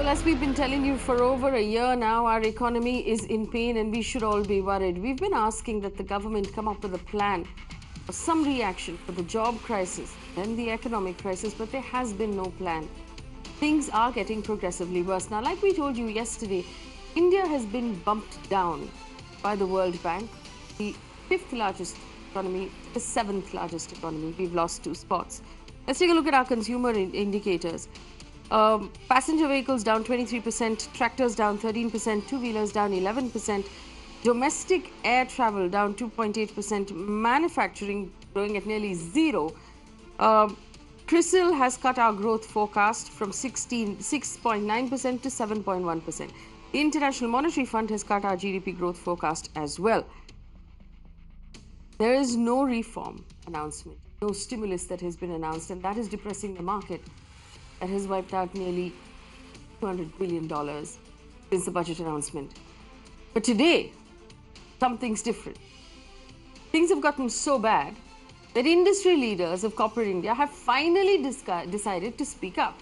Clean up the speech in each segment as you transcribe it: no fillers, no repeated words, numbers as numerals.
Well, as we've been telling you for over a year now, our economy is in pain and we should all be worried. We've been asking that the government come up with a plan or some reaction for the job crisis and the economic crisis, but there has been no plan. Things are getting progressively worse. Now, like we told you yesterday, India has been bumped down by the World Bank, the fifth largest economy, the seventh largest economy. We've lost 2 spots. Let's take a look at our consumer indicators. Passenger vehicles down 23%, tractors down 13%, two-wheelers down 11%, domestic air travel down 2.8%, manufacturing growing at nearly zero. CRISIL has cut our growth forecast from 6.9% to 7.1%. The International Monetary Fund has cut our GDP growth forecast as well. There is no reform announcement, no stimulus that has been announced, and that is depressing the market. That has wiped out nearly $200 billion since the budget announcement. But today, something's different. Things have gotten so bad that industry leaders of corporate India have finally decided to speak up.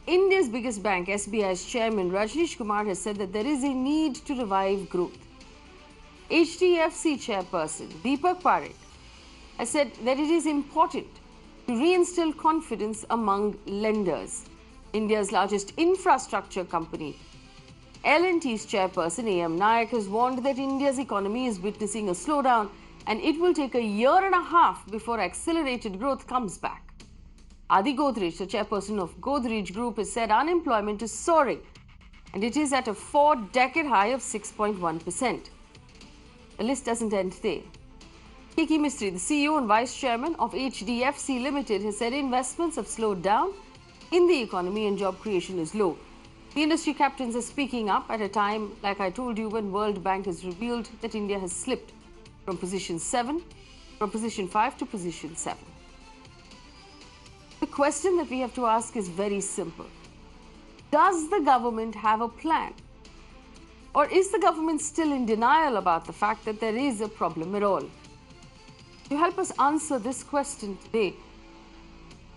India's biggest bank, SBI's chairman Rajneesh Kumar, has said that there is a need to revive growth. HDFC chairperson Deepak Parekh has said that it is important to reinstill confidence among lenders. India's largest infrastructure company, L&T's chairperson A.M. Nayak, has warned that India's economy is witnessing a slowdown and it will take a year and a half before accelerated growth comes back. Adi Godrej, the chairperson of Godrej Group, has said unemployment is soaring and it is at a 4-decade high of 6.1%. The list doesn't end there. Keki Mistry, the CEO and Vice Chairman of HDFC Limited, has said investments have slowed down in the economy and job creation is low. The industry captains are speaking up at a time, like I told you, when World Bank has revealed that India has slipped from position 5 to position 7. The question that we have to ask is very simple. Does the government have a plan? Or is the government still in denial about the fact that there is a problem at all? To help us answer this question today,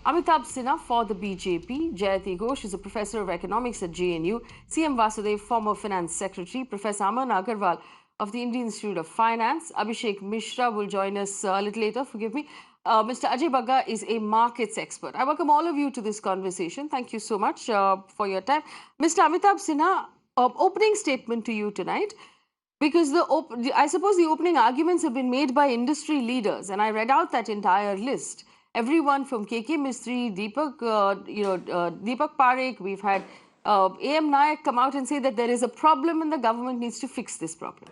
Amitabh Sinha for the BJP, Jayati Ghosh is a professor of economics at JNU, CM Vasudev, former finance secretary, Professor Aman Agarwal of the Indian Institute of Finance, Abhishek Mishra will join us a little later, forgive me. Mr. Ajay Bagga is a markets expert. I welcome all of you to this conversation. Thank you so much for your time. Mr. Amitabh Sinha, opening statement to you tonight. Because I suppose the opening arguments have been made by industry leaders, and I read out that entire list. Everyone from Keki Mistry, Deepak Parekh, we've had A.M. Nayak come out and say that there is a problem and the government needs to fix this problem.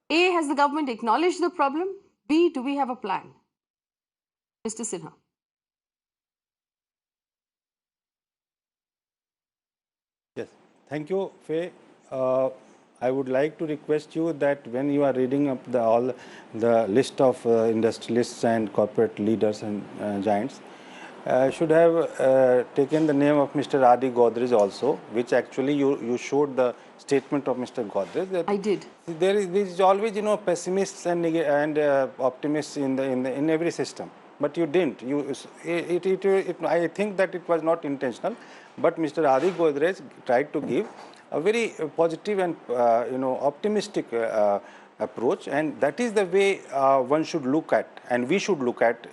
A, has the government acknowledged the problem? B, do we have a plan? Mr. Sinha. Yes, thank you, Faye. I would like to request you that when you are reading up all the list of industrialists and corporate leaders and giants, should have taken the name of Mr. Adi Godrej also, which actually you showed the statement of Mr. Godrej. That I did. There is always, pessimists and optimists in every system. But you didn't. I think that it was not intentional. But Mr. Adi Godrej tried to give a very positive and optimistic approach, and that is the way one should look at, and we should look at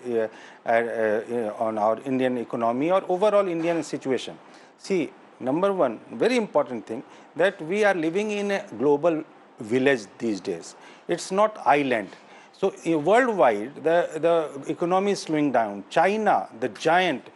on our Indian economy or overall Indian situation. See, number one, very important thing, that we are living in a global village these days. It's not island. So worldwide, the economy is slowing down. China, the giant,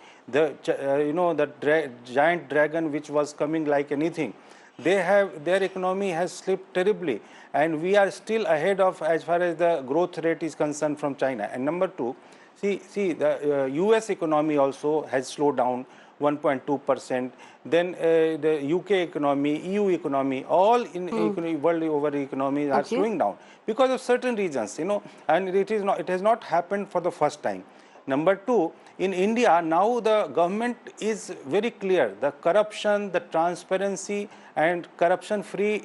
giant dragon which was coming like anything, their economy has slipped terribly, and we are still ahead of as far as the growth rate is concerned from China. And number two, see the US economy also has slowed down 1.2%. Then the UK economy, EU economy, all in world over economies are slowing down because of certain reasons, and it has not happened for the first time. Number two, in India, now the government is very clear. The corruption, the transparency and corruption-free,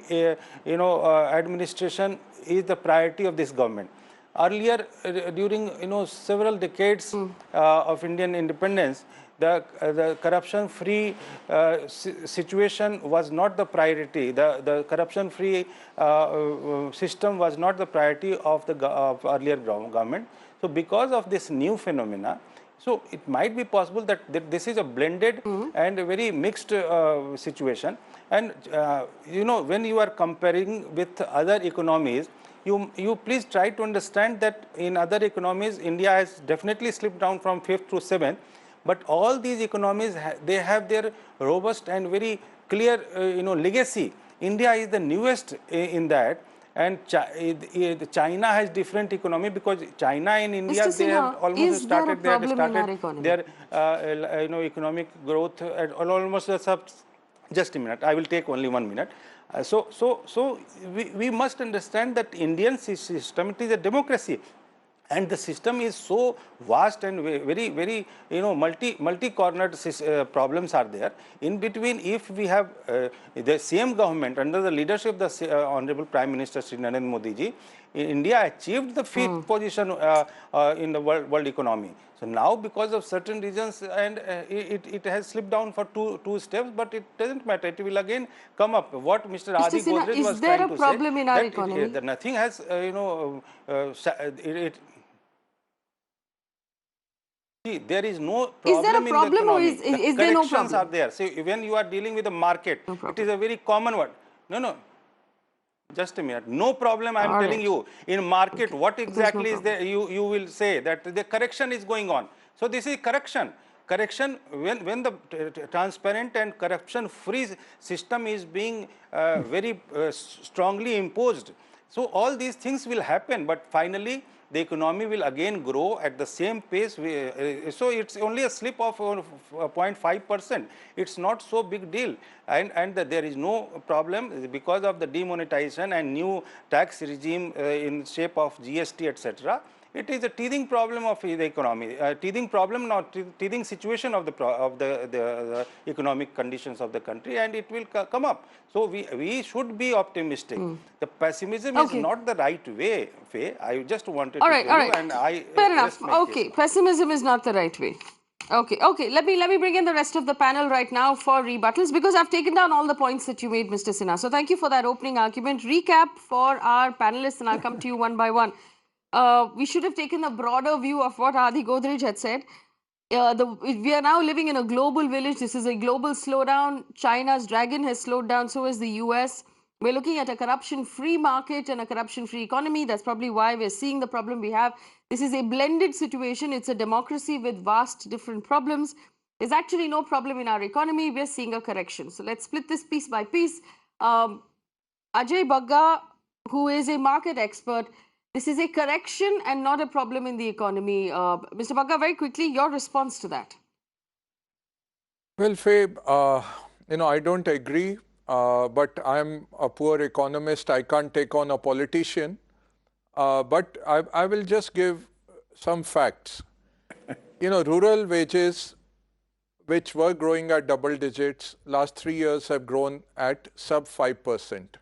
administration is the priority of this government. Earlier, during several decades of Indian independence, the corruption-free situation was not the priority. The corruption-free system was not the priority of the earlier government. So because of this new phenomena, so it might be possible that this is a blended and a very mixed situation. And when you are comparing with other economies, you please try to understand that in other economies, India has definitely slipped down from 5th to 7th. But all these economies, they have their robust and very clear, legacy. India is the newest in that, and China has different economy, because China and India, Mr. they have Sinha, almost is there a started. They had problem in started our economy? their economic growth at almost just a minute. I will take only 1 minute. So we must understand that Indian system, it is a democracy, and the system is so vast and very multi-cornered problems are there. In between, if we have the same government under the leadership of the Honorable Prime Minister Sri Narendra Modi ji, India achieved the 5th position in the world economy. So now, because of certain reasons, and it has slipped down for two steps, but it doesn't matter. It will again come up. What Mr. Mr. Adi Sinha, Godrej is was there trying a to say, problem in our that economy? that nothing has See, there is no Is there a problem in the problem or economy. The is there no corrections are problem? there. See, when you are dealing with the market, No it problem. is a very common word. No. Just a minute. No problem. I am All telling right. you. In market, Okay. what There's no exactly is problem. there? You will say that the correction is going on. So this is correction. Correction, when the transparent and corruption-free system is being very strongly imposed. So all these things will happen, but finally the economy will again grow at the same pace. So it's only a slip of 0.5%. It's not so big deal, and there is no problem because of the demonetization and new tax regime in shape of GST, etc. It is a teething problem of the economy, teething problem, not teething situation of the economic conditions of the country, and it will come up. So we should be optimistic. The pessimism is Okay. not the right way, Faye. I just wanted All to right. tell All you, right. and I Fair enough. rest my case Okay. now. Pessimism is not the right way. Okay. Let me bring in the rest of the panel right now for rebuttals, because I've taken down all the points that you made, Mr. Sinha. So thank you for that opening argument. Recap for our panelists, and I'll come to you one by one. We should have taken a broader view of what Adi Godrej had said. We are now living in a global village. This is a global slowdown. China's dragon has slowed down, so has the US. We're looking at a corruption-free market and a corruption-free economy. That's probably why we're seeing the problem we have. This is a blended situation. It's a democracy with vast different problems. There's actually no problem in our economy. We're seeing a correction. So let's split this piece by piece. Ajay Bagga, who is a market expert, this is a correction and not a problem in the economy. Mr. Bagga, very quickly, your response to that. Well, Faye, I don't agree, but I'm a poor economist. I can't take on a politician. But I will just give some facts. Rural wages, which were growing at double digits, last 3 years have grown at sub 5%.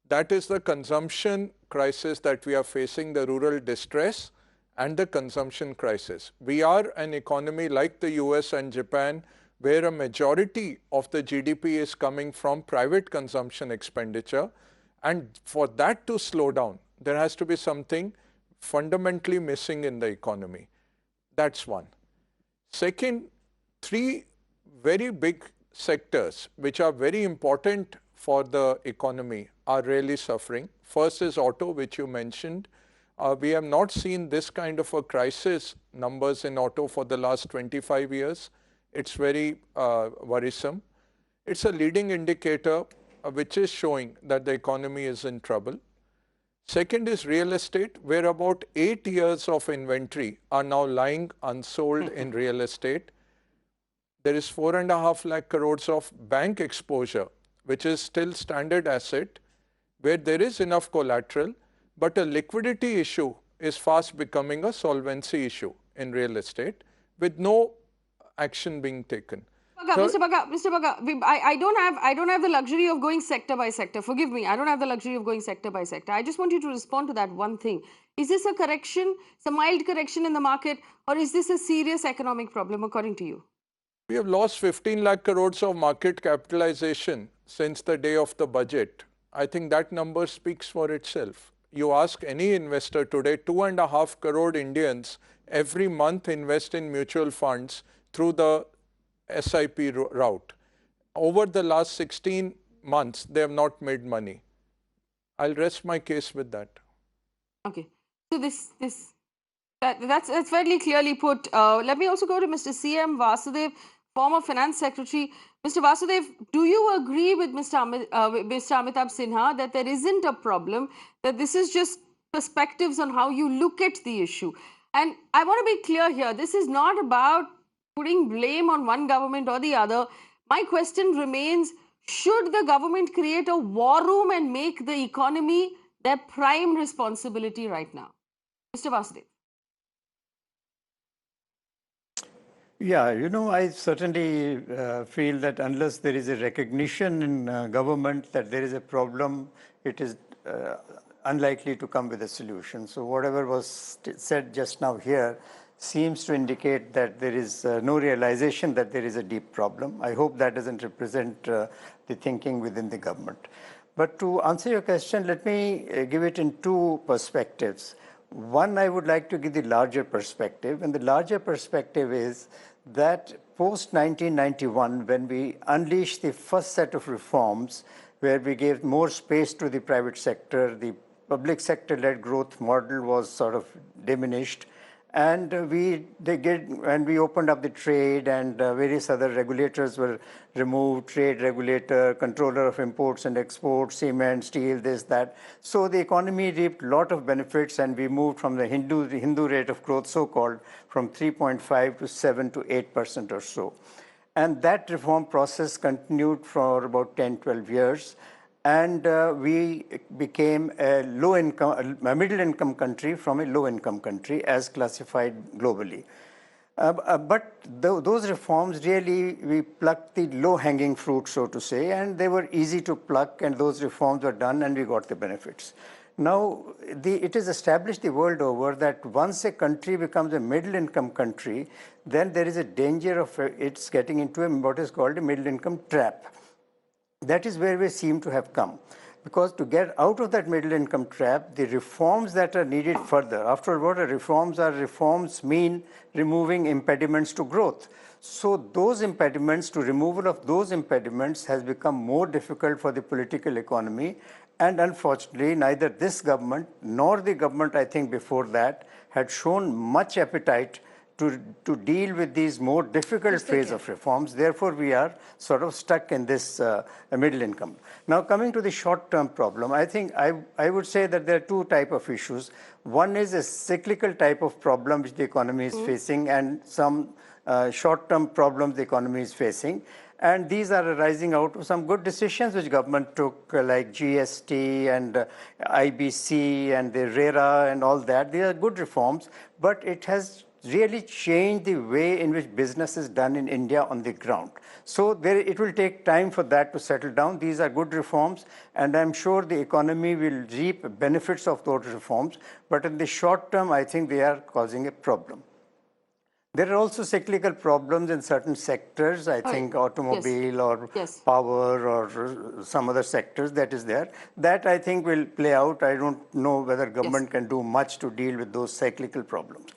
That is the consumption crisis that we are facing, the rural distress and the consumption crisis. We are an economy like the US and Japan, where a majority of the GDP is coming from private consumption expenditure. And for that to slow down, there has to be something fundamentally missing in the economy. That's one. Second, three very big sectors which are very important for the economy are really suffering. First is auto, which you mentioned. We have not seen this kind of a crisis numbers in auto for the last 25 years. It's very worrisome. It's a leading indicator which is showing that the economy is in trouble. Second is real estate, where about 8 years of inventory are now lying unsold in real estate. There is 4.5 lakh crores of bank exposure, which is still standard asset, where there is enough collateral, but a liquidity issue is fast becoming a solvency issue in real estate with no action being taken. Mr. Bagga, I don't have the luxury of going sector by sector. Forgive me, I don't have the luxury of going sector by sector. I just want you to respond to that one thing. Is this a correction, it's a mild correction in the market, or is this a serious economic problem according to you? We have lost 15 lakh crores of market capitalization since the day of the budget. I think that number speaks for itself. You ask any investor today, 2.5 crore Indians every month invest in mutual funds through the SIP route. Over the last 16 months, they have not made money. I'll rest my case with that. Okay. So that's very clearly put. Let me also go to Mr. C.M. Vasudev, former finance secretary. Mr. Vasudev, do you agree with Mr. Amitabh Sinha that there isn't a problem, that this is just perspectives on how you look at the issue? And I want to be clear here, this is not about putting blame on one government or the other. My question remains, should the government create a war room and make the economy their prime responsibility right now? Mr. Vasudev. Yeah, I certainly feel that unless there is a recognition in government that there is a problem, it is unlikely to come with a solution. So whatever was said just now here seems to indicate that there is no realization that there is a deep problem. I hope that doesn't represent the thinking within the government. But to answer your question, let me give it in two perspectives. One, I would like to give the larger perspective, and the larger perspective is that post-1991, when we unleashed the first set of reforms, where we gave more space to the private sector, the public sector-led growth model was sort of diminished, and we opened up the trade, and various other regulators were removed, trade regulator, controller of imports and exports, cement, steel, this, that. So the economy reaped a lot of benefits, and we moved from the Hindu rate of growth, so-called, from 3.5 to 7 to 8% or so. And that reform process continued for about 10, 12 years. And we became a middle-income country from a low-income country as classified globally. But those reforms really, we plucked the low-hanging fruit, so to say, and they were easy to pluck, and those reforms were done, and we got the benefits. Now, it is established the world over that once a country becomes a middle-income country, then there is a danger of it's getting into what is called a middle-income trap. That is where we seem to have come. Because to get out of that middle income trap, the reforms that are needed further, after all, what are reforms? Reforms mean removing impediments to growth. So those impediments, to removal of those impediments has become more difficult for the political economy. And unfortunately, neither this government nor the government, I think, before that had shown much appetite to deal with these more difficult phase of reforms. Therefore, we are sort of stuck in this middle income. Now, coming to the short-term problem, I think I would say that there are two types of issues. One is a cyclical type of problem which the economy is facing, and some short-term problems the economy is facing. And these are arising out of some good decisions which government took, like GST and IBC and the RERA and all that. They are good reforms, but it has really changed the way in which business is done in India on the ground. So it will take time for that to settle down. These are good reforms, and I'm sure the economy will reap benefits of those reforms. But in the short term, I think they are causing a problem. There are also cyclical problems in certain sectors, I think automobile or power or some other sectors that is there. That I think will play out. I don't know whether government can do much to deal with those cyclical problems.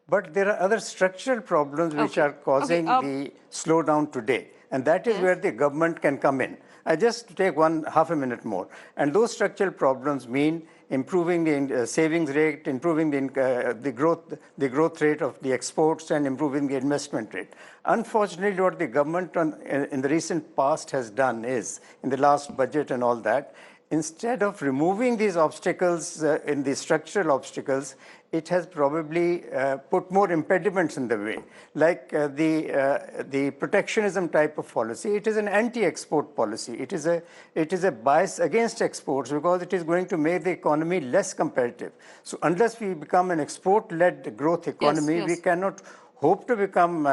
But there are other structural problems which are causing the slowdown today. And that is where the government can come in. I just take half a minute more. And those structural problems mean improving the savings rate, improving the growth rate of the exports, and improving the investment rate. Unfortunately, what the government in the recent past has done is, in the last budget and all that, instead of removing these obstacles in the structural obstacles, it has probably put more impediments in the way, like the protectionism type of policy. It is an anti-export policy. It is a bias against exports because it is going to make the economy less competitive. So unless we become an export-led growth economy, we cannot hope to become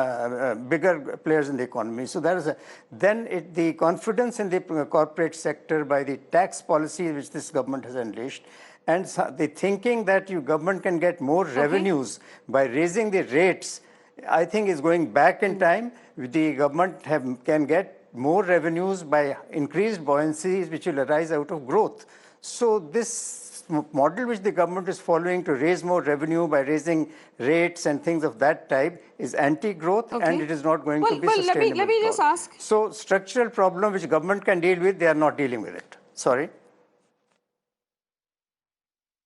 bigger players in the economy. So that is the confidence in the corporate sector by the tax policy which this government has unleashed, and the thinking that government can get more revenues by raising the rates I think is going back in time. The government can get more revenues by increased buoyancies which will arise out of growth. So this model which the government is following to raise more revenue by raising rates and things of that type is anti-growth, and it is not going to be sustainable. Let me just ask. So structural problem which government can deal with, they are not dealing with it. Sorry.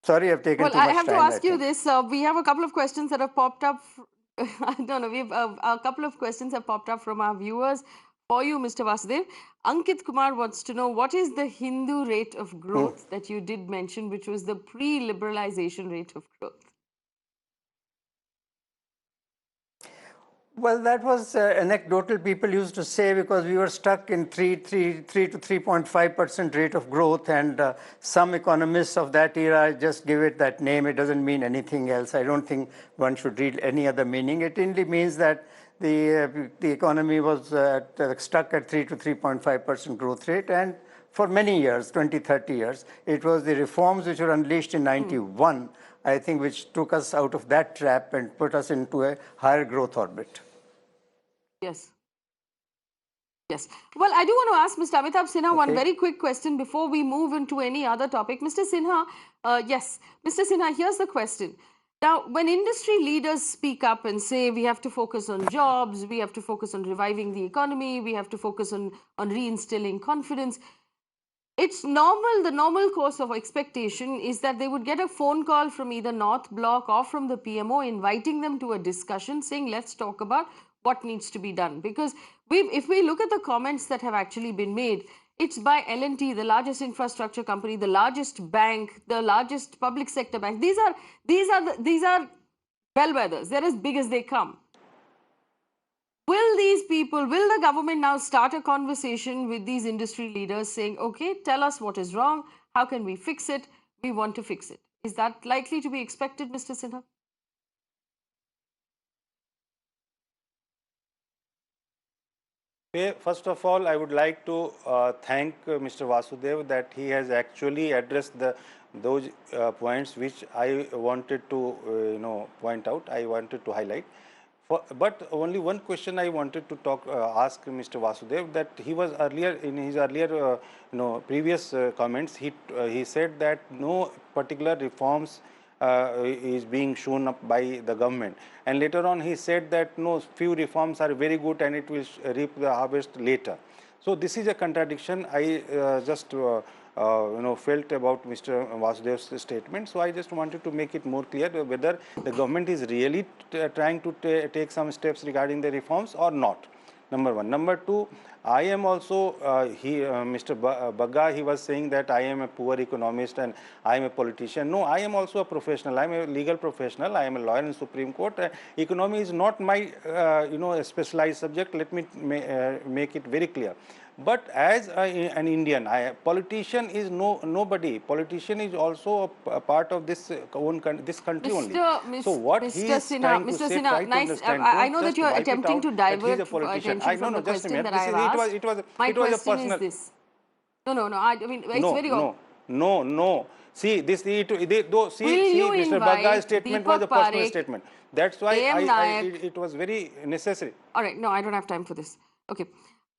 Sorry, I've taken too much time. Well, I have to ask you this. We have a couple of questions that have popped up. I don't know. We've a couple of questions have popped up from our viewers for you, Mr. Vasudev. Ankit Kumar wants to know what is the Hindu rate of growth that you did mention, which was the pre-liberalization rate of growth. Well, that was anecdotal. People used to say because we were stuck in 3 to 3.5% rate of growth, and some economists of that era just give it that name. It doesn't mean anything else. I don't think one should read any other meaning. It only means that the economy was stuck at 3 to 3.5% growth rate, and for many years, 20, 30 years, it was the reforms which were unleashed in 91, I think, which took us out of that trap and put us into a higher growth orbit. Yes. Yes. Well, I do want to ask Mr. Amitabh Sinha one very quick question before we move into any other topic. Mr. Sinha, yes. Mr. Sinha, here's the question. Now, when industry leaders speak up and say we have to focus on jobs, we have to focus on reviving the economy, we have to focus on reinstilling confidence, it's normal, the normal course of expectation is that they would get a phone call from either North Block or from the PMO inviting them to a discussion saying, let's talk about what needs to be done. Because if we look at the comments that have actually been made, it's by L&T, the largest infrastructure company, the largest bank, the largest public sector bank. These are bellwethers. They're as big as they come. Will these people, will the government now start a conversation with these industry leaders saying, okay, tell us what is wrong, how can we fix it, we want to fix it? Is that likely to be expected, Mr. Sinha? First of all, I would like to thank Mr. Vasudev that he has actually addressed those points which I wanted to point out, I wanted to highlight. But only one question I wanted to ask Mr. Vasudev, that he was earlier in his earlier previous comments, he said that no particular reforms is being shown up by the government, and later on he said that no, few reforms are very good and it will reap the harvest later. So this is a contradiction. I just felt about Mr. Vasudev's statement. So I just wanted to make it more clear whether the government is really trying to take some steps regarding the reforms or not. Number one. Number two, I am also, Mr. Bagga, he was saying that I am a poor economist and I am a politician. No, I am also a professional. I am a legal professional. I am a lawyer in Supreme Court. Economy is not my, a specialized subject. Let me make it very clear. But as an Indian, politician is nobody. Politician is also a part of this this country only. So what he is trying to say, try to understand. I know that you are attempting to divert attention from the question that I have asked. My question is this. No. I mean, it's very obvious. No. See, Mr. Bagga's statement was a personal statement. That's why it was very necessary. All right. No, I don't have time for this. Okay.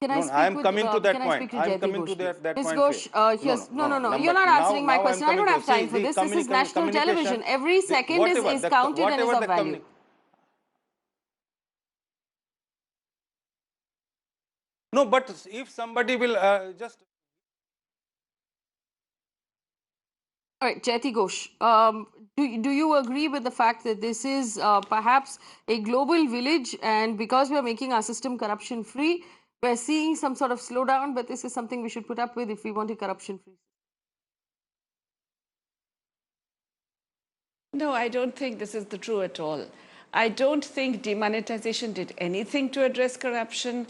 I am coming to that point. I am coming to that point. Ms. Ghosh, yes. No. You're not answering my question. I don't have time for this. This is national television. Every second is counted and is of value. No, but if somebody will just... All right, Jayati Ghosh, do you agree with the fact that this is perhaps a global village, and because we're making our system corruption free, we're seeing some sort of slowdown, but this is something we should put up with if we want a corruption free? No, I don't think this is the true at all. I don't think demonetization did anything to address corruption.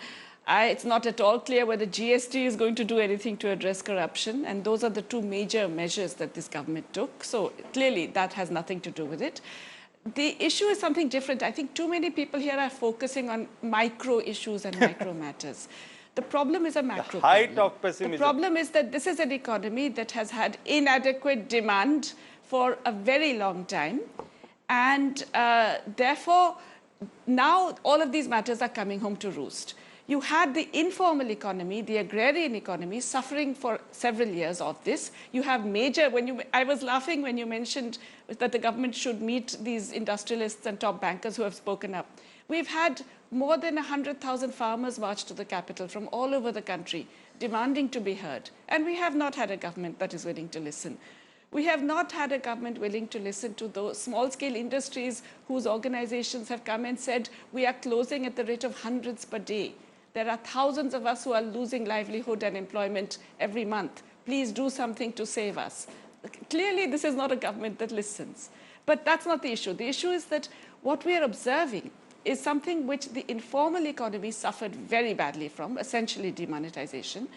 It's not at all clear whether GST is going to do anything to address corruption, and those are the two major measures that this government took. So clearly that has nothing to do with it. The issue is something different. I think too many people here are focusing on micro issues and micro matters. The problem is a macro problem. Height of pessimism. The problem is that this is an economy that has had inadequate demand for a very long time, and therefore now all of these matters are coming home to roost. You had the informal economy, the agrarian economy, suffering for several years of this. You have major, I was laughing when you mentioned that the government should meet these industrialists and top bankers who have spoken up. We've had more than 100,000 farmers march to the capital from all over the country, demanding to be heard. And we have not had a government that is willing to listen. We have not had a government willing to listen to those small-scale industries whose organizations have come and said, we are closing at the rate of hundreds per day. There are thousands of us who are losing livelihood and employment every month. Please do something to save us. Clearly, this is not a government that listens. But that's not the issue. The issue is that what we are observing is something which the informal economy suffered very badly from, essentially demonetization,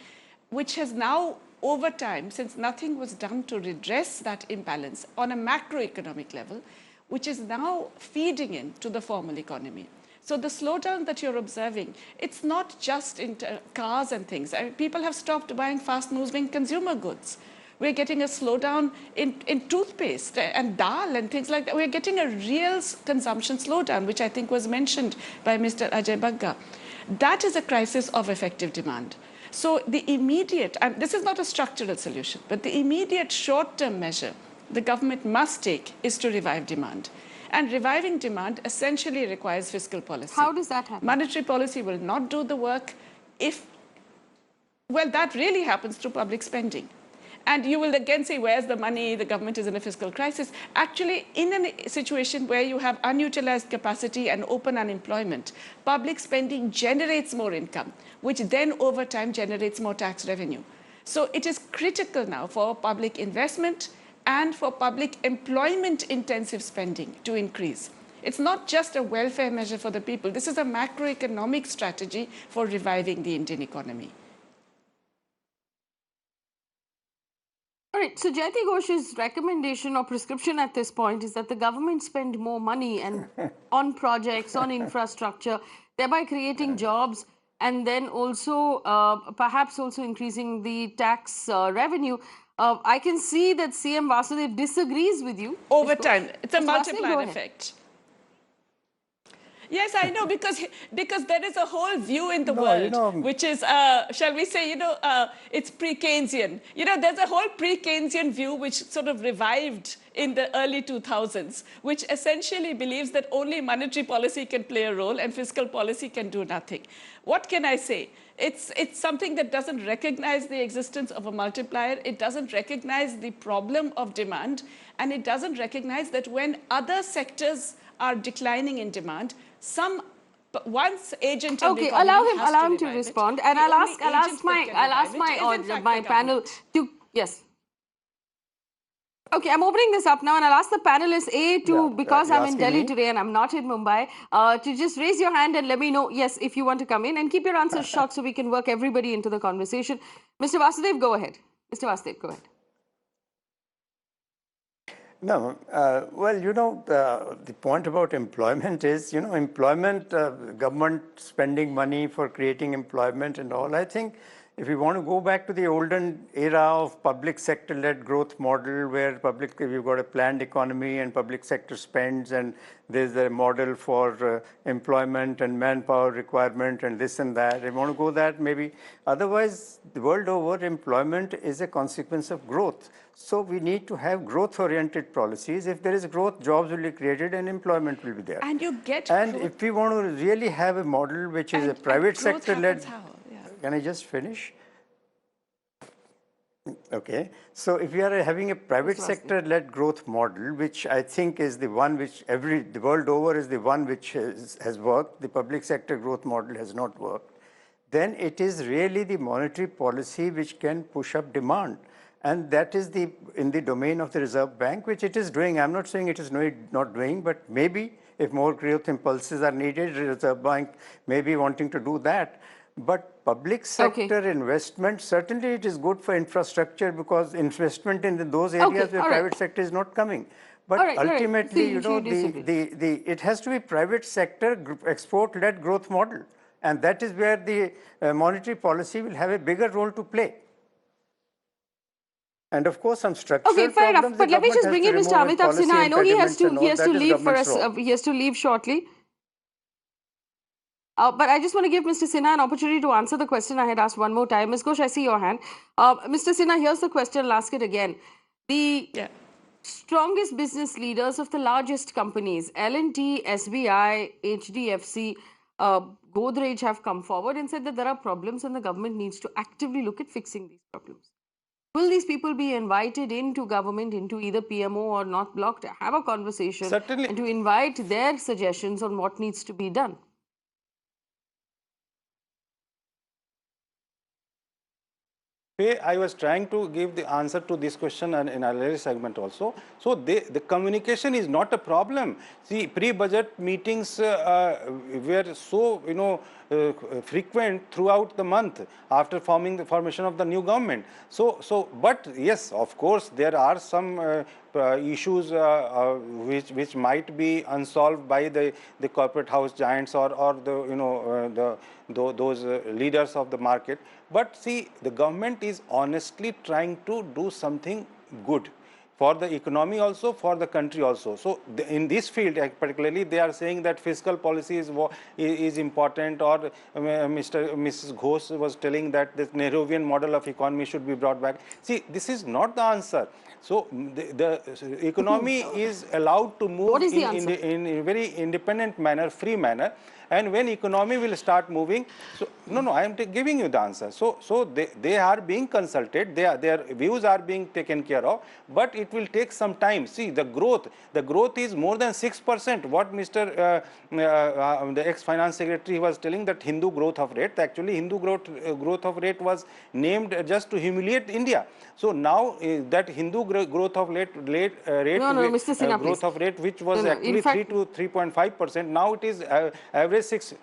which has now, over time, since nothing was done to redress that imbalance on a macroeconomic level, which is now feeding into the formal economy. So the slowdown that you're observing, it's not just in cars and things. I mean, people have stopped buying fast-moving consumer goods. We're getting a slowdown in toothpaste and dal and things like that. We're getting a real consumption slowdown, which I think was mentioned by Mr. Ajay Bagga. That is a crisis of effective demand. So the immediate, and this is not a structural solution, but the immediate short-term measure the government must take is to revive demand. And reviving demand essentially requires fiscal policy. How does that happen? Monetary policy will not do the work if, well, that really happens through public spending. And you will again say, where's the money? The government is in a fiscal crisis. Actually, in a situation where you have unutilized capacity and open unemployment, public spending generates more income, which then over time generates more tax revenue. So it is critical now for public investment and for public employment-intensive spending to increase. It's not just a welfare measure for the people. This is a macroeconomic strategy for reviving the Indian economy. All right, so Jayati Ghosh's recommendation or prescription at this point is that the government spend more money and on projects, on infrastructure, thereby creating jobs and then also perhaps also increasing the tax revenue. I can see that CM Vasudev disagrees with you. Over time, it's a Mr. Vasudev, multiplier effect. Yes, I know, because there is a whole view in the world, which is, shall we say, it's pre-Keynesian. There's a whole pre-Keynesian view which sort of revived in the early 2000s, which essentially believes that only monetary policy can play a role and fiscal policy can do nothing. What can I say? It's something that doesn't recognize the existence of a multiplier. It doesn't recognize the problem of demand, and it doesn't recognize that when other sectors are declining in demand, once agent of the economy allow him to respond, and I'll ask my panel to Okay, I'm opening this up now, and I'll ask the panelists because I'm in Delhi today and I'm not in Mumbai, to just raise your hand and let me know if you want to come in, and keep your answers short so we can work everybody into the conversation. Mr. Vasudev, go ahead. Mr. Vasudev, go ahead. No, well, the point about employment is, employment, government spending money for creating employment and all. I think if we want to go back to the olden era of public sector-led growth model, where we've got a planned economy and public sector spends, and there's a model for employment and manpower requirement and this and that. We want to go that maybe. Otherwise, the world over, employment is a consequence of growth. So we need to have growth-oriented policies. If there is growth, jobs will be created and employment will be there. And you get And growth. if we want to really have a model which is a private sector-led... Can I just finish? Okay. So if we are having a private sector-led growth model, which I think is the one which the world over is the one which has worked, the public sector growth model has not worked, then it is really the monetary policy which can push up demand. And that is in the domain of the Reserve Bank, which it is doing. I'm not saying it is not doing, but maybe if more growth impulses are needed, the Reserve Bank may be wanting to do that. But public sector investment, certainly it is good for infrastructure, because investment in those areas where private sector is not coming. But ultimately, it has to be private sector export-led growth model. And that is where the monetary policy will have a bigger role to play. And of course, some structural problems. Fair enough. But let me just bring in Mr. Amitabh Sinha. I know he has to leave for us. He has to leave shortly. But I just want to give Mr. Sinha an opportunity to answer the question I had asked one more time. Ms. Ghosh, I see your hand. Mr. Sinha, here's the question. I'll ask it again. The Yeah. strongest business leaders of the largest companies, L&T, SBI, HDFC, Godrej, have come forward and said that there are problems and the government needs to actively look at fixing these problems. Will these people be invited into government, into either PMO or North Block, to have a conversation Certainly. and to invite their suggestions on what needs to be done? I was trying to give the answer to this question in our earlier segment also. So the communication is not a problem. See, pre-budget meetings were so frequent throughout the month after the formation of the new government. But yes, of course, there are some issues which might be unsolved by the corporate house giants or those leaders of the market. But see, the government is honestly trying to do something good for the economy also, for the country also. So in this field particularly, they are saying that fiscal policy is important, or Mrs. Ghosh was telling that this Nehruvian model of economy should be brought back. See, this is not the answer. So the economy is allowed to move What is the answer? in a very independent manner, free manner. And when economy will start moving, so no, I am giving you the answer. So they are being consulted, their views are being taken care of, but it will take some time. See, the growth is more than 6%. What Mr. The ex-finance secretary was telling, that Hindu growth of rate, actually Hindu growth of rate was named just to humiliate India. So now that Hindu growth of rate, Mr. Sinha, growth please. of rate, which was In actually fact, 3 to 3.5%, now it is average 6.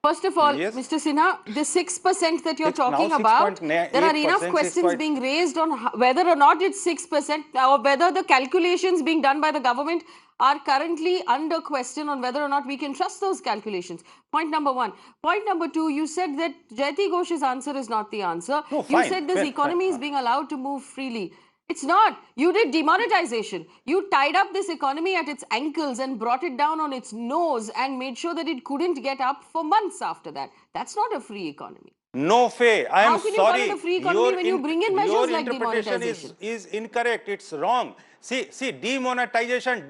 First of all, Yes. Mr. Sinha, the 6% that you're Now talking about, 6.8%, there are enough questions being raised on whether or not it's 6% or whether the calculations being done by the government are currently under question on whether or not we can trust those calculations. Point number one. Point number two, you said that Jayati Ghosh's answer is not the answer. No, You fine, said this fine, economy fine. is being allowed to move freely. It's not. You did demonetization. You tied up this economy at its ankles and brought it down on its nose and made sure that it couldn't get up for months after that. That's not a free economy. No, Faye, I am How can you call it a sorry. free economy when you bring in measures Your like interpretation demonetization? is incorrect. It's wrong. See, demonetization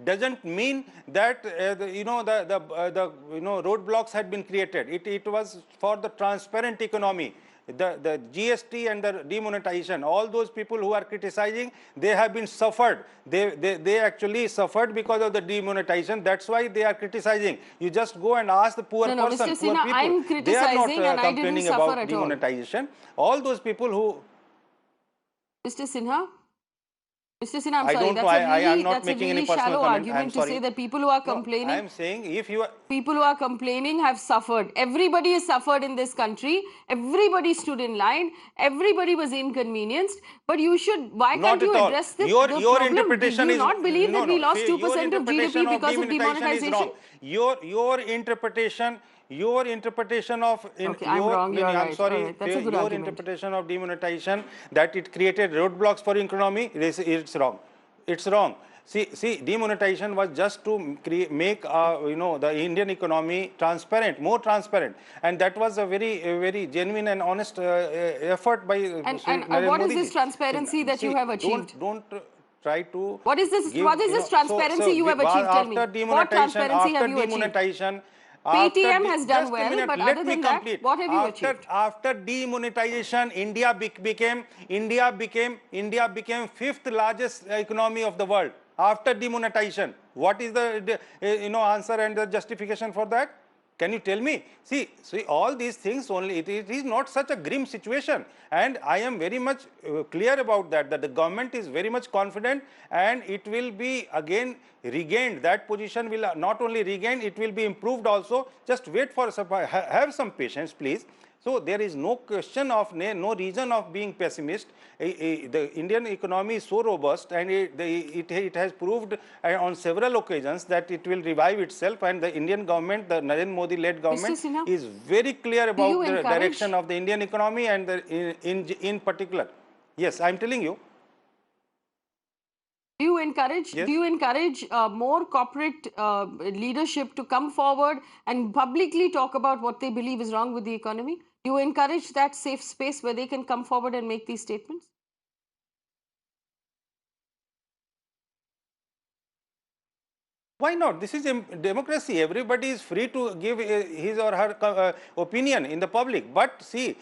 doesn't mean that the roadblocks had been created. It was for the transparent economy. The GST and the demonetization, all those people who are criticizing, they have been suffered. They actually suffered because of the demonetization. That's why they are criticizing. You just go and ask the poor No, person, Mr. poor Sinha, people. I'm They are not criticizing and I didn't complaining suffer about at all. demonetization. All those people who... Mr. Sinha? Mr. Sinha, I'm I sorry. don't know. I am not That's a making any really personal shallow comment. I am argument to sorry. say that people who are No, complaining. I am saying if you are... People who are complaining have suffered. Everybody has suffered in this country. Everybody stood in line. Everybody was inconvenienced. But you should, why Not can't you at all. address the Your problem? interpretation Do you is not believe that we lost Faye, 2% of GDP because of demonetization is wrong. demonetization? Your interpretation of Okay, I'm wrong. You're I'm right. All sorry, right. That's a Faye, good your argument. interpretation of demonetization, that it created roadblocks for economy, it's wrong. It's wrong. See, demonetization was just to make the Indian economy transparent, more transparent, and that was a very genuine and honest effort by And Narendra what is Modi this ji. transparency that you have achieved? Don't try to What is this? give, What is this transparency you have achieved? Tell me. What transparency have you achieved? Paytm has done just a well, minute, but let other me than that, complete. what have you achieved? After demonetization, India became fifth largest economy of the world. After demonetization, what is the answer and the justification for that? Can you tell me? See, all these things only, it is not such a grim situation. And I am very much clear about that the government is very much confident and it will be again regained. That position will not only regain, it will be improved also. Just wait for, have some patience, please. So there is no question of, no reason of being pessimist. The Indian economy is so robust and it has proved on several occasions that it will revive itself, and the Indian government, the Narendra Modi led government, Sinha, is very clear about the encourage- direction of the Indian economy and in particular. Yes, I am telling you. Do Yes. do you encourage more corporate leadership to come forward and publicly talk about what they believe is wrong with the economy? Do you encourage that safe space where they can come forward and make these statements? Why not? This is a democracy. Everybody is free to give his or her opinion in the public. But see,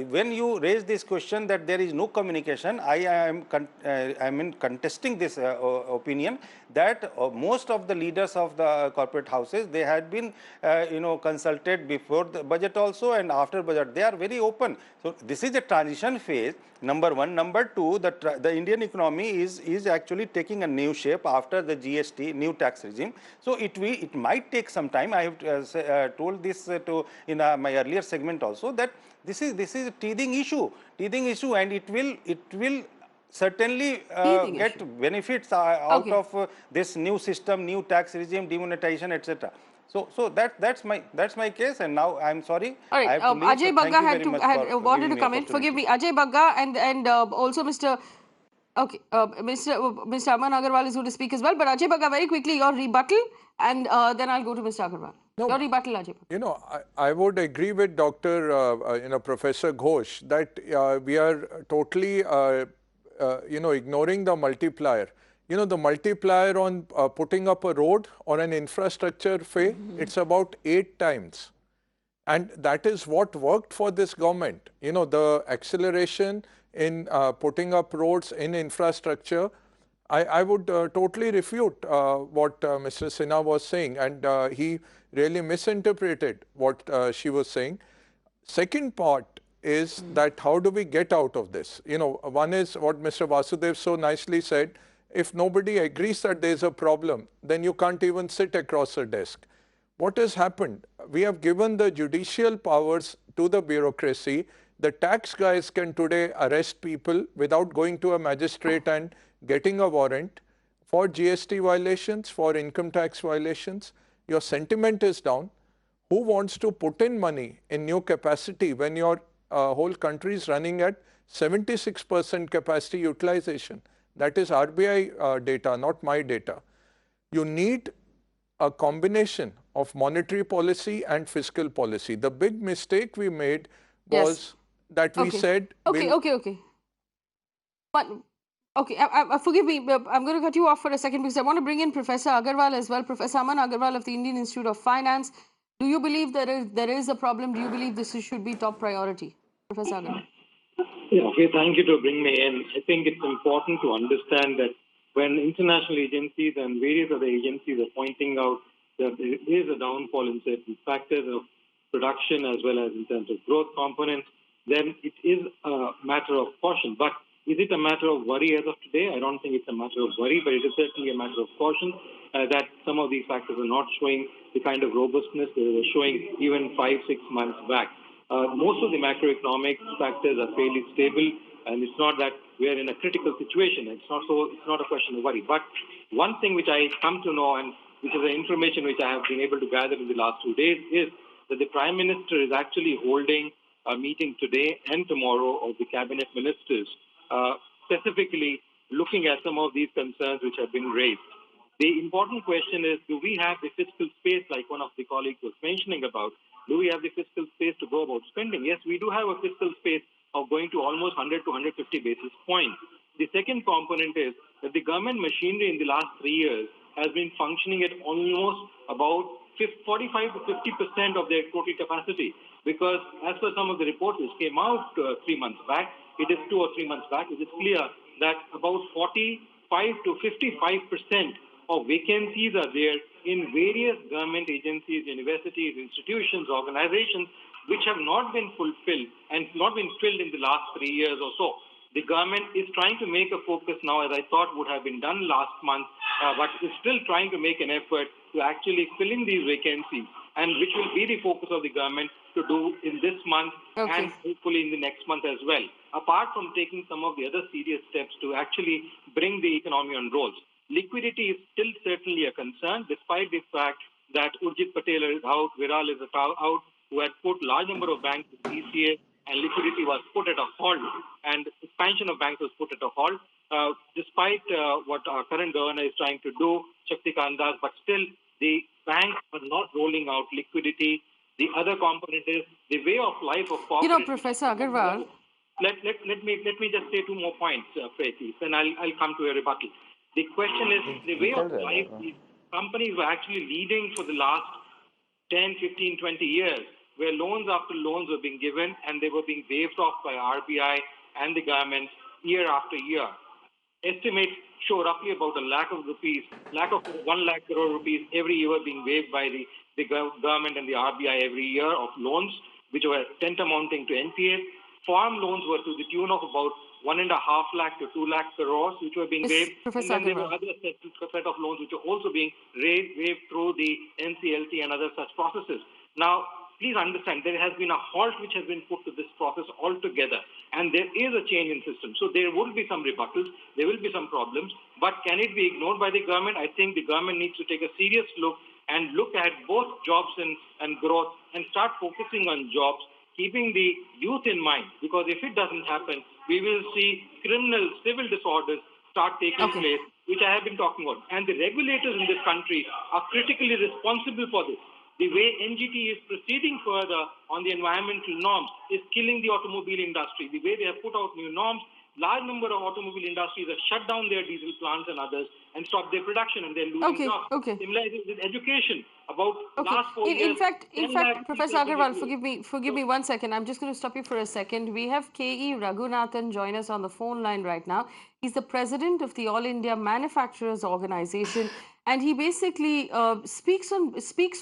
when you raise this question that there is no communication, I mean contesting this opinion that most of the leaders of the corporate houses, they had been consulted before the budget also and after budget. They are very open. So this is a transition phase. Number one. Number two, the Indian economy is actually taking a new shape after the GST, new tax regime. So it might take some time. I have told this to in my earlier segment also that this is a teething issue, and it will certainly Teething get issue. benefits out Okay. of this new system, new tax regime, demonetization, etc. So that's my case, and now I'm sorry All I right. have to leave. So Ajay thank Bagga you very much had for wanted giving to me comment. Forgive opportunity. me, Ajay Bagga and also Mr. Okay, Mr. Aman Agarwal is going to speak as well. But Ajay Bagga, very quickly, your rebuttal, and then I'll go to Mr. Agarwal. No, Your rebuttal, Ajay Bagga. you know, I would agree with Dr. Professor Ghosh that we are totally, ignoring the multiplier. You know, the multiplier on putting up a road or an infrastructure, Faye, it's about 8 times. And that is what worked for this government. You know, the acceleration in putting up roads in infrastructure. I would totally refute what Mr. Sinha was saying, and he really misinterpreted what she was saying. Second part is that how do we get out of this? You know, one is what Mr. Vasudev so nicely said, if nobody agrees that there's a problem, then you can't even sit across a desk. What has happened? We have given the judicial powers to the bureaucracy. The tax guys can today arrest people without going to a magistrate and getting a warrant for GST violations, for income tax violations. Your sentiment is down. Who wants to put in money in new capacity when your whole country is running at 76% capacity utilization? That is RBI data, not my data. You need a combination of monetary policy and fiscal policy. The big mistake we made Yes. was that we Okay. said, Okay. But okay, forgive me. I'm going to cut you off for a second because I want to bring in Professor Agarwal as well. Professor Aman Agarwal of the Indian Institute of Finance. Do you believe there is a problem? Do you believe this should be top priority, Professor Agarwal? Yeah, okay, thank you to bring me in. I think it's important to understand that when international agencies and various other agencies are pointing out that there is a downfall in certain factors of production as well as in terms of growth components, then it is a matter of caution. But is it a matter of worry as of today? I don't think it's a matter of worry, but it is certainly a matter of caution that some of these factors are not showing the kind of robustness they were showing even 5-6 months back. Most of the macroeconomic factors are fairly stable, and it's not that we are in a critical situation. It's not a question of worry. But one thing which I come to know, and which is the information which I have been able to gather in the last 2 days, is that the Prime Minister is actually holding a meeting today and tomorrow of the cabinet ministers, specifically looking at some of these concerns which have been raised. The important question is, do we have the fiscal space, like one of the colleagues was mentioning about? Do we have the fiscal space to go about spending? Yes, we do have a fiscal space of going to almost 100 to 150 basis points. The second component is that the government machinery in the last 3 years has been functioning at almost about 45 to 50% of their total capacity. Because as per some of the reports which came out 3 months back, it is 2 or 3 months back, it is clear that about 45 to 55% of vacancies are there in various government agencies, universities, institutions, organizations, which have not been fulfilled and not been filled in the last 3 years or so. The government is trying to make a focus now, as I thought would have been done last month, but is still trying to make an effort to actually fill in these vacancies, and which will be the focus of the government to do in this month and hopefully in the next month as well, apart from taking some of the other serious steps to actually bring the economy on rolls. Liquidity is still certainly a concern, despite the fact that Urjit Patel is out, Viral is out, who had put large number of banks in ECA, and liquidity was put at a halt, and expansion of banks was put at a halt. despite what our current governor is trying to do, Shakti Kandas, but still the banks are not rolling out liquidity. The other component is the way of life of corporate. You know, Professor Agarwal. Let me just say two more points, Faye, please, then I'll come to a rebuttal. The question is the way of life these companies were actually leading for the last 10, 15, 20 years, where loans after loans were being given and they were being waived off by RBI and the government year after year. Estimates show roughly about a lakh of 1 lakh crore rupees every year being waived by the government and the RBI every year of loans, which were tantamounting to NPA. Farm loans were to the tune of about 1.5 lakh to 2 lakh crores, which were being waived. Professor And then there Agarwal. were other set of loans which were also being waived through the NCLT and other such processes. Now, please understand, there has been a halt which has been put to this process altogether, and there is a change in system. So there will be some rebuttals, there will be some problems, but can it be ignored by the government? I think the government needs to take a serious look and look at both jobs and growth and start focusing on jobs, keeping the youth in mind, because if it doesn't happen, we will see criminal civil disorders start taking place, which I have been talking about. And the regulators in this country are critically responsible for this. The way NGT is proceeding further on the environmental norms is killing the automobile industry. The way they have put out new norms, large number of automobile industries have shut down their diesel plants and others and stopped their production, and they're losing jobs. Similarly with education, about last 4 years. In fact, 10 lakh Professor people Agarwal, forgive me 1 second. I'm just going to stop you for a second. We have K.E. Raghunathan join us on the phone line right now. He's the president of the All India Manufacturers Organization, and he basically speaks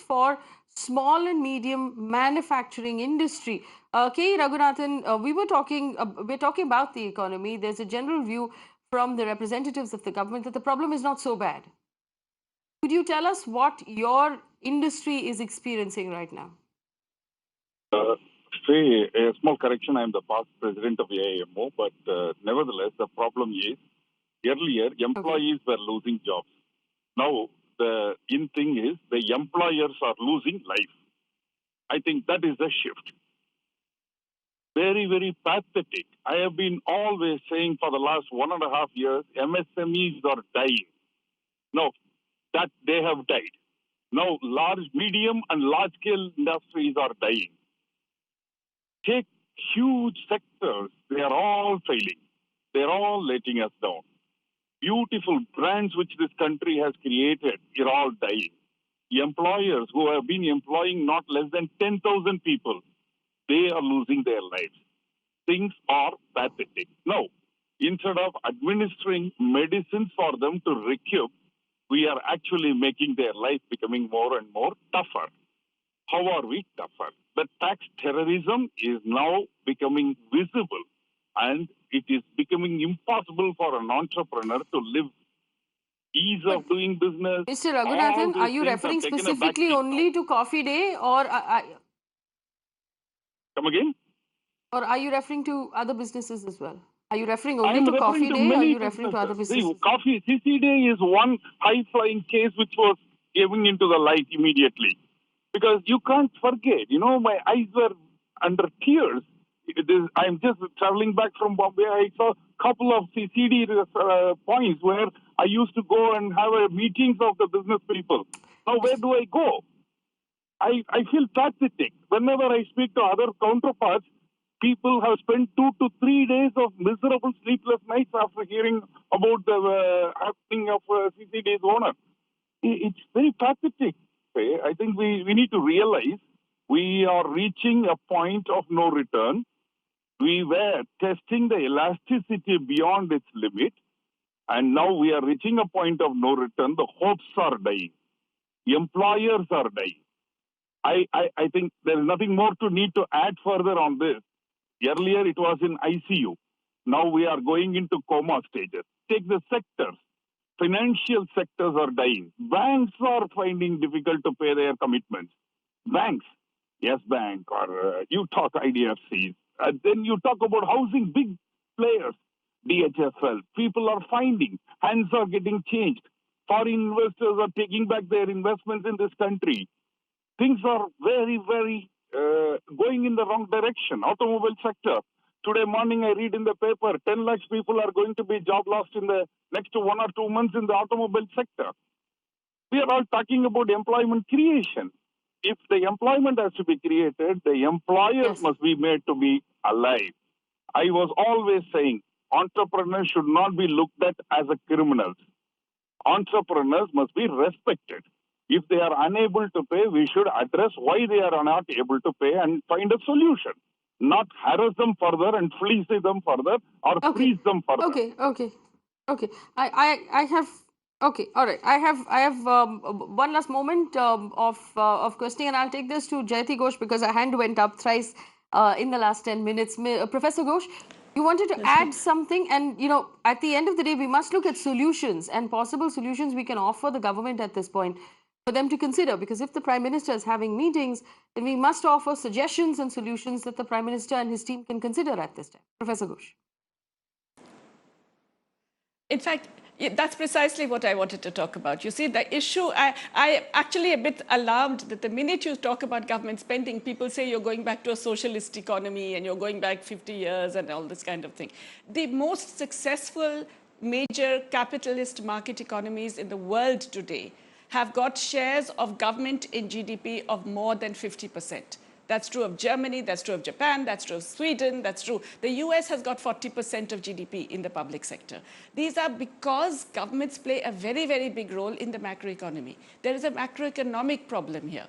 for small and medium manufacturing industry. K.E. Raghunathan, we're talking about the economy. There's a general view from the representatives of the government that the problem is not so bad. Could you tell us what your industry is experiencing right now? Faye, a small correction, I am the past president of AIMO, but nevertheless, the problem is, earlier, employees were losing jobs. Now, the in thing is, the employers are losing life. I think that is the shift. Very, very pathetic. I have been always saying for the last 1.5 years, MSMEs are dying. No, that they have died. Now, medium and large-scale industries are dying. Take huge sectors, they are all failing. They are all letting us down. Beautiful brands which this country has created are all dying. The employers who have been employing not less than 10,000 people, they are losing their lives. Things are pathetic. Now, instead of administering medicines for them to recoup, we are actually making their life becoming more and more tougher. How are we tougher? The tax terrorism is now becoming visible, and it is becoming impossible for an entrepreneur to live. Ease of doing business. Mr. Raghunathan, are you referring specifically only to Coffee Day, or come again? Or are you referring to other businesses as well? Are you referring only to Coffee Day, or are you referring to other businesses? See, CC Day is one high-flying case which was given into the light immediately. Because you can't forget, my eyes were under tears. I'm just traveling back from Bombay. I saw a couple of CCD points where I used to go and have meetings of the business people. Now, where do I go? I feel pathetic. Whenever I speak to other counterparts, people have spent 2 to 3 days of miserable sleepless nights after hearing about the happening of CCD's owner. It's very pathetic. I think we need to realize we are reaching a point of no return. We were testing the elasticity beyond its limit, and now we are reaching a point of no return. The hopes are dying. Employers are dying. I think there is nothing more to need to add further on this. Earlier it was in ICU. Now we are going into coma stages. Take the sectors. Financial sectors are dying. Banks are finding difficult to pay their commitments. Banks, Yes Bank, or you talk IDFCs. Then you talk about housing, big players, DHFL. People are finding, hands are getting changed. Foreign investors are taking back their investments in this country. Things are very, very going in the wrong direction. Automobile sector, Today morning, I read in the paper, 10 lakhs people are going to be job lost in the next 1 or 2 months in the automobile sector. We are all talking about employment creation. If the employment has to be created, the employers must be made to be alive. I was always saying, entrepreneurs should not be looked at as a criminals. Entrepreneurs must be respected. If they are unable to pay, we should address why they are not able to pay and find a solution, not harass them further and fleece them further or freeze them further. Okay. I have. Okay, all right. I have one last moment of questioning, and I'll take this to Jayati Ghosh because her hand went up thrice in the last 10 minutes. Professor Ghosh, you wanted to add something, and you know, at the end of the day, we must look at solutions and possible solutions we can offer the government at this point for them to consider. Because if the Prime Minister is having meetings, then we must offer suggestions and solutions that the Prime Minister and his team can consider at this time. Professor Ghosh. In fact, that's precisely what I wanted to talk about. You see, the issue, I actually a bit alarmed that the minute you talk about government spending, people say you're going back to a socialist economy and you're going back 50 years and all this kind of thing. The most successful major capitalist market economies in the world today have got shares of government in GDP of more than 50%. That's true of Germany, that's true of Japan, that's true of Sweden, that's true. The US has got 40% of GDP in the public sector. These are because governments play a very, very big role in the macroeconomy. There is a macroeconomic problem here.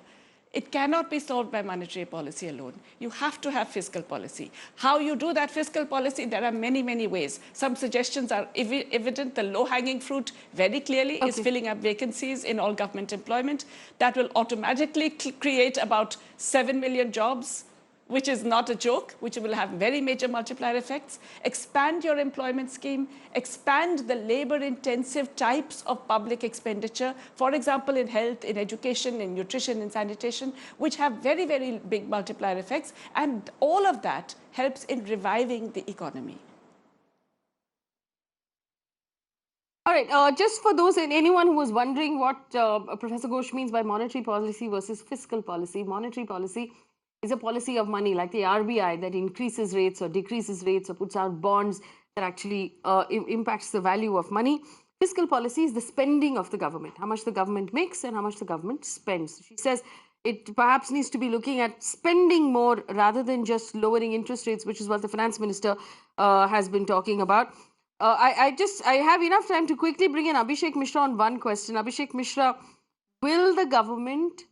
It cannot be solved by monetary policy alone. You have to have fiscal policy. How you do that fiscal policy, there are many, many ways. Some suggestions are evident. The low-hanging fruit very clearly is filling up vacancies in all government employment. That will automatically create about 7 million jobs, which is not a joke, which will have very major multiplier effects. Expand your employment scheme, expand the labor-intensive types of public expenditure, for example, in health, in education, in nutrition, in sanitation, which have very, very big multiplier effects, and all of that helps in reviving the economy. All right, just for those and anyone who was wondering what Professor Ghosh means by monetary policy versus fiscal policy, monetary policy is a policy of money like the RBI that increases rates or decreases rates or puts out bonds that actually impacts the value of money. Fiscal policy is the spending of the government, how much the government makes and how much the government spends. She says it perhaps needs to be looking at spending more rather than just lowering interest rates, which is what the finance minister has been talking about. I have enough time to quickly bring in Abhishek Mishra on one question. Abhishek Mishra, will the government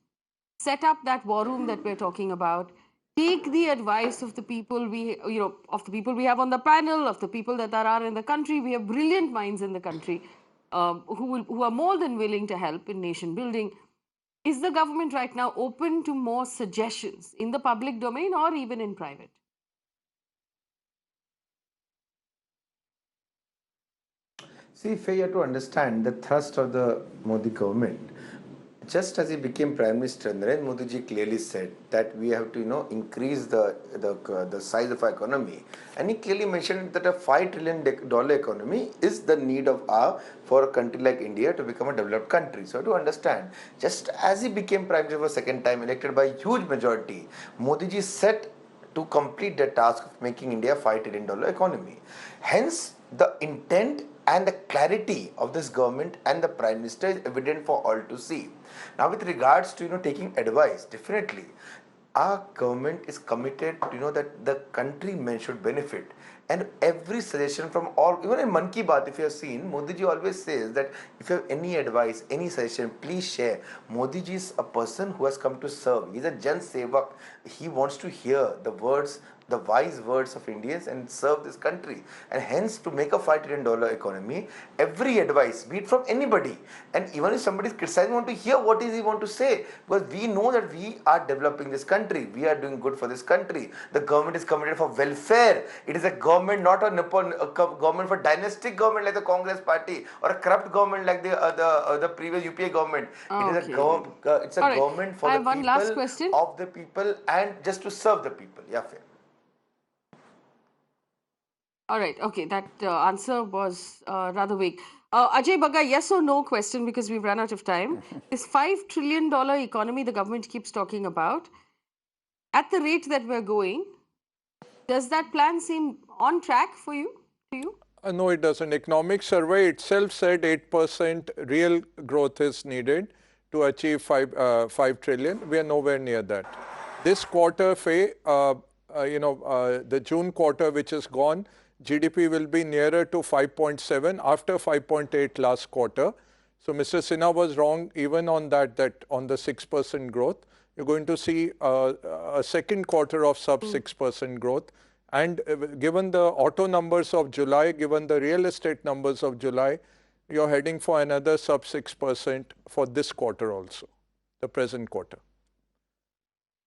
set up that war room that we're talking about, take the advice of the people we have on the panel, of the people that are in the country? We have brilliant minds in the country who are more than willing to help in nation building. Is the government right now open to more suggestions in the public domain or even in private? See, Faye, you have to understand the thrust of the Modi government. Just as he became Prime Minister, Narendra Modi ji clearly said that we have to, increase the size of our economy, and he clearly mentioned that a $5 trillion economy is the need of for a country like India to become a developed country. So to understand, just as he became Prime Minister for a second time, elected by a huge majority, Modi ji set to complete the task of making India a $5 trillion economy. Hence, the intent and the clarity of this government and the Prime Minister is evident for all to see. Now, with regards to taking advice, definitely our government is committed to that the countrymen should benefit, and every suggestion from all, even in Mann Ki Baat, if you have seen, Modi ji always says that if you have any advice, any suggestion, please share. Modi ji is a person who has come to serve. He is a Jan Sevak. He wants to hear the words, the wise words of Indians and serve this country. And hence, to make a $5 trillion economy, every advice, be it from anybody, and even if somebody is criticizing, want to hear what is he want to say, because we know that we are developing this country, we are doing good for this country. The government is committed for welfare. It is a government, not a government for dynastic government like the Congress party or a corrupt government like the previous UPA government. It is a it's a government for the people, of the people, and just to serve the people. Yeah, fair. All right, okay, that answer was rather vague. Ajay Bagga, yes or no question, because we've run out of time. This $5 trillion economy the government keeps talking about, at the rate that we're going, Does that plan seem on track for you? To you? No, it doesn't. Economic survey itself said 8% real growth is needed to achieve 5 trillion. We are nowhere near that. This quarter, Faye, the June quarter which is gone, GDP will be nearer to 5.7 after 5.8 last quarter. So Mr. Sinha was wrong even on that on the 6% growth. You're going to see a second quarter of sub 6% growth. And given the auto numbers of July, given the real estate numbers of July, you're heading for another sub 6% for this quarter also, the present quarter.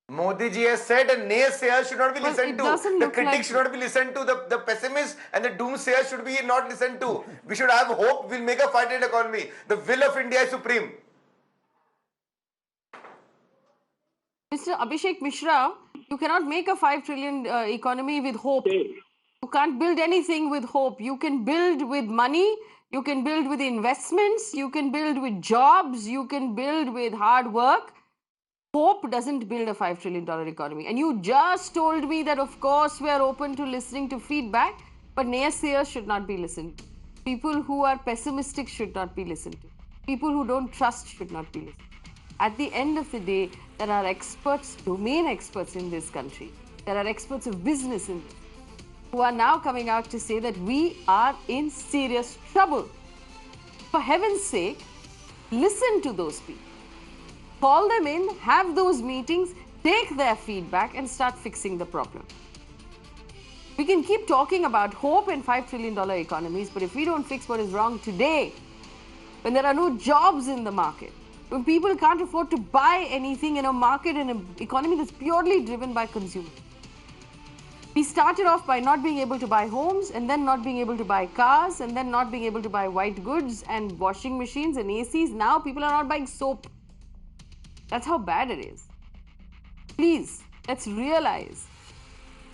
Modi ji has said a naysayer should not be listened to. The critics should not be listened to. The pessimists and the doomsayers should be not listened to. We should have hope. We'll make a 5 trillion economy. The will of India is supreme. Mr. Abhishek Mishra, you cannot make a 5 trillion economy with hope. You can't build anything with hope. You can build with money, you can build with investments, you can build with jobs, you can build with hard work. Hope doesn't build a $5 trillion economy. And you just told me that, of course, we are open to listening to feedback, but naysayers should not be listened to. People who are pessimistic should not be listened to. People who don't trust should not be listened to. At the end of the day, there are experts, domain experts in this country. There are experts of business in this, who are now coming out to say that we are in serious trouble. For heaven's sake, listen to those people. Call them in, have those meetings, take their feedback and start fixing the problem. We can keep talking about hope and $5 trillion economies, but if we don't fix what is wrong today, when there are no jobs in the market, when people can't afford to buy anything in a market and an economy that's purely driven by consumers. We started off by not being able to buy homes and then not being able to buy cars and then not being able to buy white goods and washing machines and ACs. Now people are not buying soap. That's how bad it is. Please, let's realize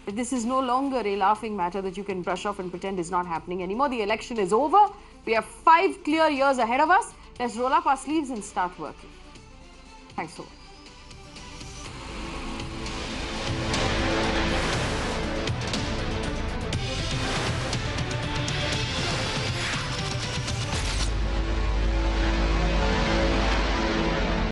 that this is no longer a laughing matter that you can brush off and pretend is not happening anymore. The election is over. We have 5 clear years ahead of us. Let's roll up our sleeves and start working. Thanks so much.